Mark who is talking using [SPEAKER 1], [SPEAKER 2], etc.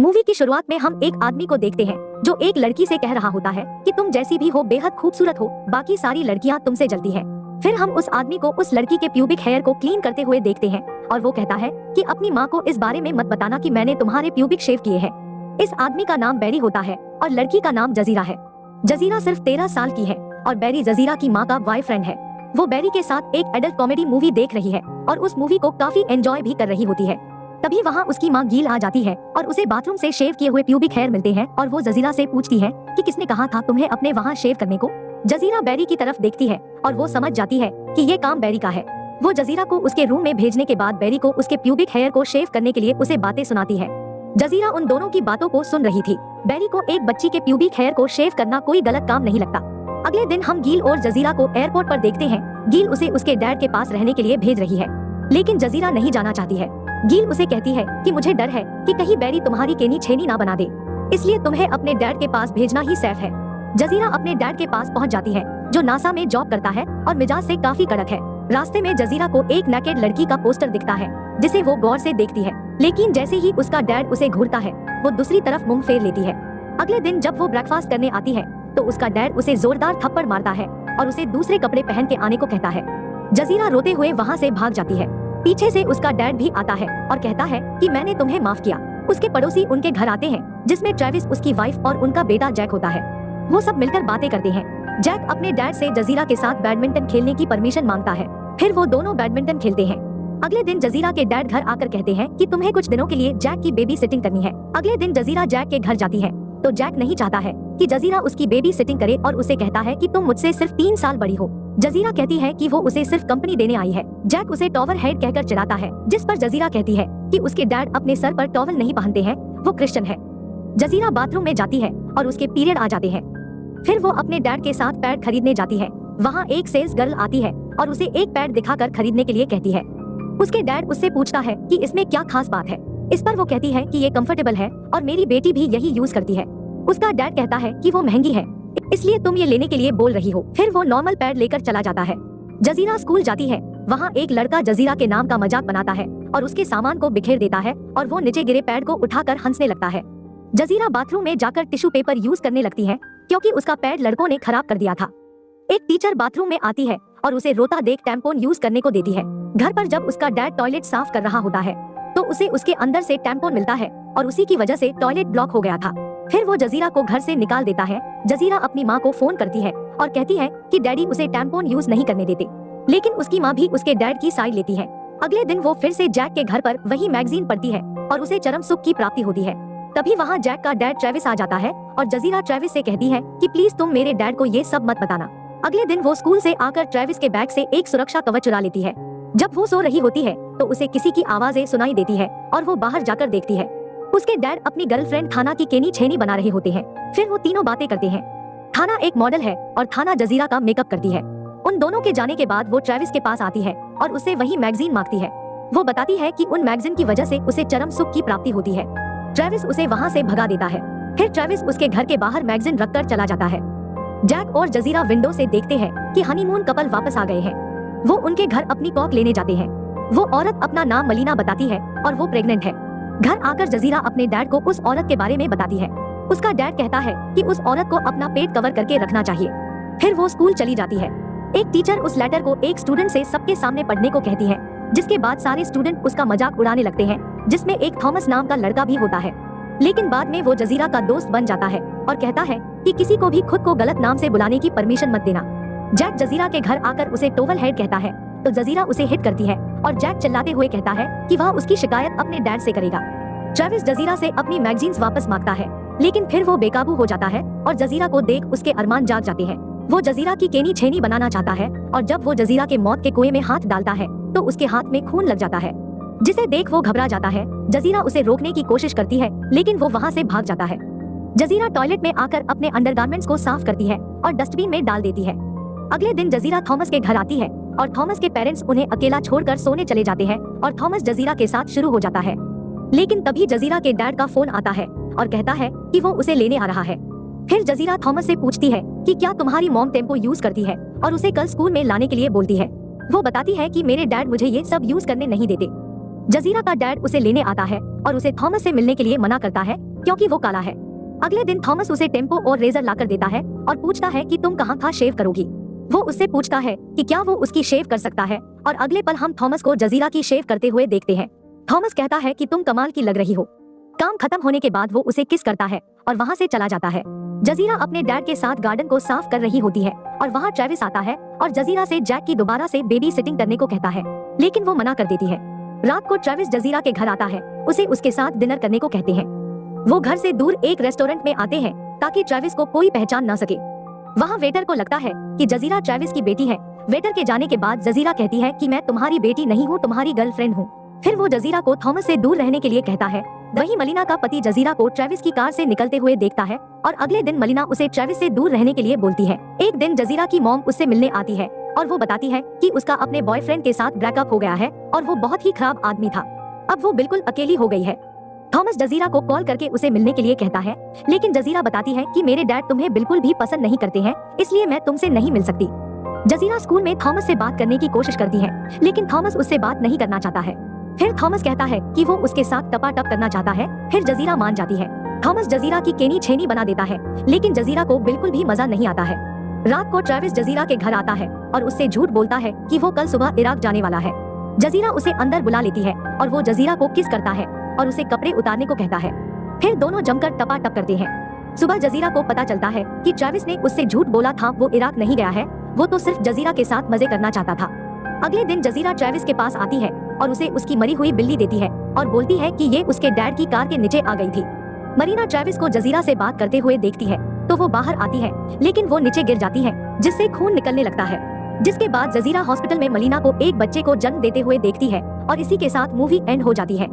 [SPEAKER 1] Movie की शुरुआत में हम एक आदमी को देखते हैं जो एक लड़की से कह रहा होता है कि तुम जैसी भी हो बेहद खूबसूरत हो, बाकी सारी लड़कियां तुमसे जलती हैं। फिर हम उस आदमी को उस लड़की के प्यूबिक हेयर को क्लीन करते हुए देखते हैं और वो कहता है कि अपनी माँ को इस बारे में मत बताना कि मैंने तुम्हारे प्यूबिक शेव किए हैं। इस आदमी का नाम बैरी होता है और लड़की का नाम जजीरा है। जजीरा सिर्फ 13 साल की है और बैरी जजीरा की माँ का बॉयफ्रेंड है। वो बैरी के साथ एक एडल्ट कॉमेडी मूवी देख रही है और उस मूवी को काफी एंजॉय भी कर रही होती है। तभी वहाँ उसकी माँ गील आ जाती है और उसे बाथरूम से शेव किए हुए प्यूबिक हेयर मिलते हैं और वो जजीरा से पूछती है कि किसने कहा था तुम्हें अपने वहाँ शेव करने को। जजीरा बैरी की तरफ देखती है और वो समझ जाती है कि ये काम बैरी का है। वो जजीरा को उसके रूम में भेजने के बाद बैरी को उसके प्यूबिक हेयर को शेव करने के लिए उसे बातें सुनाती है। जजीरा उन दोनों की बातों को सुन रही थी। बैरी को एक बच्ची के प्यूबिक हेयर को शेव करना कोई गलत काम नहीं लगता। अगले दिन हम गील और जजीरा को एयरपोर्ट पर देखते हैं। गील उसे उसके डैड के पास रहने के लिए भेज रही है, लेकिन जजीरा नहीं जाना चाहती है। गील उसे कहती है कि मुझे डर है कि कहीं बैरी तुम्हारी केनी छेनी ना बना दे, इसलिए तुम्हें अपने डैड के पास भेजना ही सेफ है। जजीरा अपने डैड के पास पहुंच जाती है जो नासा में जॉब करता है और मिजाज से काफी कड़क है। रास्ते में जजीरा को एक नेकेड लड़की का पोस्टर दिखता है जिसे वो गौर से देखती है, लेकिन जैसे ही उसका डैड उसे घूरता है वो दूसरी तरफ मुंह फेर लेती है। अगले दिन जब वो ब्रेकफास्ट करने आती है तो उसका डैड उसे जोरदार थप्पड़ मारता है और उसे दूसरे कपड़े पहन के आने को कहता है। जजीरा रोते हुए वहाँ से भाग जाती है। पीछे से उसका डैड भी आता है और कहता है कि मैंने तुम्हें माफ किया। उसके पड़ोसी उनके घर आते हैं जिसमें ट्रेविस, उसकी वाइफ और उनका बेटा जैक होता है। वो सब मिलकर बातें करते हैं। जैक अपने डैड से जजीरा के साथ बैडमिंटन खेलने की परमिशन मांगता है। फिर वो दोनों बैडमिंटन खेलते हैं। अगले दिन जजीरा के डैड घर आकर कहते हैं कि तुम्हें कुछ दिनों के लिए जैक की बेबी सिटिंग करनी है। अगले दिन जजीरा जैक के घर जाती है तो जैक नहीं चाहता है कि जजीरा उसकी बेबी सिटिंग करे और उसे कहता है कि तुम मुझसे सिर्फ 3 साल बड़ी हो। जजीरा कहती है कि वो उसे सिर्फ कंपनी देने आई है। जैक उसे टॉवर हेड कहकर चिढ़ाता है, जिस पर जजीरा कहती है कि उसके डैड अपने सर पर टॉवल नहीं पहनते हैं, वो क्रिश्चियन है। जजीरा बाथरूम में जाती है और उसके पीरियड आ जाते हैं। फिर वो अपने डैड के साथ पैड खरीदने जाती है। वहाँ एक सेल्स गर्ल आती है और उसे एक पैड दिखाकर खरीदने के लिए कहती है। उसके डैड उससे पूछता है कि इसमें क्या खास बात है। इस पर वो कहती है कि ये कंफर्टेबल है और मेरी बेटी भी यही यूज करती है। उसका डैड कहता है कि वो महंगी है, इसलिए तुम ये लेने के लिए बोल रही हो। फिर वो नॉर्मल पैड लेकर चला जाता है। जजीरा स्कूल जाती है। वहाँ एक लड़का जजीरा के नाम का मजाक बनाता है और उसके सामान को बिखेर देता है और वो नीचे गिरे पैड को उठाकर हंसने लगता है। जजीरा बाथरूम में जाकर टिश्यू पेपर यूज करने लगती है क्योंकि उसका पैड लड़कों ने खराब कर दिया था। एक टीचर बाथरूम में आती है और उसे रोता देख टैम्पोन यूज करने को देती है। घर पर जब उसका डैड टॉयलेट साफ कर रहा होता है तो उसे उसके अंदर से टैम्पोन मिलता है और उसी की वजह से टॉयलेट ब्लॉक हो गया था। फिर वो जजीरा को घर से निकाल देता है। जजीरा अपनी माँ को फोन करती है और कहती है कि डैडी उसे टैम्पोन यूज नहीं करने देते, लेकिन उसकी माँ भी उसके डैड की साइड लेती है। अगले दिन वो फिर से जैक के घर पर वही मैगजीन पढ़ती है और उसे चरम सुख की प्राप्ति होती है। तभी वहाँ जैक का डैड ट्रेविस आ जाता है और जजीरा ट्रेविस से कहती है कि प्लीज तुम मेरे डैड को ये सब मत बताना। अगले दिन वो स्कूल से आकर ट्रेविस के बैग से एक सुरक्षा कवच चुरा लेती है। जब वो सो रही होती है तो उसे किसी की आवाजें सुनाई देती है और वो बाहर जाकर देखती है। उसके डैड अपनी गर्लफ्रेंड थाना की केनी छेनी बना रहे होते हैं। फिर वो तीनों बातें करते हैं। थाना एक मॉडल है और थाना जजीरा का मेकअप करती है। उन दोनों के जाने के बाद वो ट्रेविस के पास आती है और उससे वही मैगजीन मांगती है। वो बताती है कि उन मैगजीन की वजह से उसे चरम सुख की प्राप्ति होती है। ट्रेविस उसे वहाँ से भगा देता है। फिर ट्रेविस उसके घर के बाहर मैगजीन रखकर चला जाता है। जैक और जजीरा विंडो से देखते हैं कि हनीमून कपल वापस आ गए हैं। वो उनके घर अपनी कॉक लेने जाते हैं। वो औरत अपना नाम मलीना बताती है और वो प्रेग्नेंट है। घर आकर जजीरा अपने डैड को उस औरत के बारे में बताती है। उसका डैड कहता है कि उस औरत को अपना पेट कवर करके रखना चाहिए। फिर वो स्कूल चली जाती है। एक टीचर उस लेटर को एक स्टूडेंट से सबके सामने पढ़ने को कहती है, जिसके बाद सारे स्टूडेंट उसका मजाक उड़ाने लगते हैं, जिसमें एक थॉमस नाम का लड़का भी होता है। लेकिन बाद में वो जजीरा का दोस्त बन जाता है और कहता है कि किसी को भी खुद को गलत नाम से बुलाने की परमिशन मत देना। जैक जजीरा के घर आकर उसे टोवल हेड कहता है तो जजीरा उसे हिट करती है और जैक चिल्लाते हुए कहता है कि वह उसकी शिकायत अपने डैड से करेगा। ट्रेविस जजीरा से अपनी मैगजीन्स वापस मांगता है, लेकिन फिर वो बेकाबू हो जाता है और जजीरा को देख उसके अरमान जाग जाते हैं। वो जजीरा की केनी छेनी बनाना चाहता है और जब वो जजीरा के मौत के कुएं में हाथ डालता है तो उसके हाथ में खून लग जाता है, जिसे देख वो घबरा जाता है। जजीरा उसे रोकने की कोशिश करती है लेकिन वो वहाँ से भाग जाता है। जजीरा टॉयलेट में आकर अपने अंडरगारमेंट्स को साफ करती है और डस्टबिन में डाल देती है। अगले दिन जजीरा थॉमस के घर आती है और थॉमस के पेरेंट्स उन्हें अकेला छोड़कर सोने चले जाते हैं और थॉमस जजीरा के साथ शुरू हो जाता है। लेकिन तभी जजीरा के डैड का फोन आता है और कहता है कि वो उसे लेने आ रहा है। फिर जजीरा थॉमस से पूछती है कि क्या तुम्हारी मॉम टेम्पो यूज करती है और उसे कल स्कूल में लाने के लिए बोलती है। वो बताती है कि मेरे डैड मुझे ये सब यूज करने नहीं देते। जजीरा का डैड उसे लेने आता है और उसे थॉमस से मिलने के लिए मना करता है, क्योंकि वो काला है। अगले दिन थॉमस उसे टेम्पो और रेजर लाकर देता है और पूछता है कि तुम कहाँ था शेव करोगी। वो उससे पूछता है कि क्या वो उसकी शेव कर सकता है, और अगले पल हम थॉमस को जजीरा की शेव करते हुए देखते हैं। थॉमस कहता है कि तुम कमाल की लग रही हो। काम खत्म होने के बाद वो उसे किस करता है और वहाँ से चला जाता है। जजीरा अपने डैड के साथ गार्डन को साफ कर रही होती है और वहाँ ट्रेविस आता है और जजीरा से जैक की दोबारा से बेबी सिटिंग करने को कहता है, लेकिन वो मना कर देती है। रात को ट्रेविस जजीरा के घर आता है, उसे उसके साथ डिनर करने को कहते हैं। वो घर से दूर एक रेस्टोरेंट में आते हैं ताकि ट्रेविस को कोई पहचान ना सके। वहाँ वेटर को लगता है कि जजीरा ट्रेविस की बेटी है। वेटर के जाने के बाद जजीरा कहती है कि मैं तुम्हारी बेटी नहीं हूँ, तुम्हारी गर्लफ्रेंड हूँ। फिर वो जजीरा को थॉमस से दूर रहने के लिए कहता है। वहीं मलिना का पति जजीरा को ट्रेविस की कार से निकलते हुए देखता है और अगले दिन मलिना उसे ट्रेविस से दूर रहने के लिए बोलती है। एक दिन जजीरा की मॉम उससे मिलने आती है और वो बताती है कि उसका अपने बॉयफ्रेंड के साथ ब्रेकअप हो गया है और वो बहुत ही खराब आदमी था। अब वो बिल्कुल अकेली हो गई है। थॉमस जजीरा को कॉल करके उसे मिलने के लिए कहता है, लेकिन जजीरा बताती है कि मेरे डैड तुम्हें बिल्कुल भी पसंद नहीं करते हैं, इसलिए मैं तुमसे नहीं मिल सकती। जजीरा स्कूल में थॉमस से बात करने की कोशिश करती है, लेकिन थॉमस उससे बात नहीं करना चाहता है। फिर थॉमस कहता है कि वो उसके साथ टपाटप करना चाहता है। फिर जजीरा मान जाती है। थॉमस जजीरा की केनी छेनी बना देता है, लेकिन जजीरा को बिल्कुल भी मजा नहीं आता है। रात को ट्रेविस जजीरा के घर आता है और उससे झूठ बोलता है कि वो कल सुबह इराक जाने वाला है। जजीरा उसे अंदर बुला लेती है और वो जजीरा को किस करता है और उसे कपड़े उतारने को कहता है। फिर दोनों जमकर टपाटप करते हैं। सुबह जजीरा को पता चलता है कि ट्रेविस ने उससे झूठ बोला था, वो इराक नहीं गया है, वो तो सिर्फ जजीरा के साथ मजे करना चाहता था। अगले दिन जजीरा ट्रेविस के पास आती है और उसे उसकी मरी हुई बिल्ली देती है और बोलती है कि ये उसके डैड की कार के नीचे आ गई थी। मरीना ट्रेविस को जजीरा से बात करते हुए देखती है तो वो बाहर आती है, लेकिन वो नीचे गिर जाती है जिससे खून निकलने लगता है। जिसके बाद जजीरा हॉस्पिटल में मलीना को एक बच्चे को जन्म देते हुए देखती है और इसी के साथ मूवी एंड हो जाती है।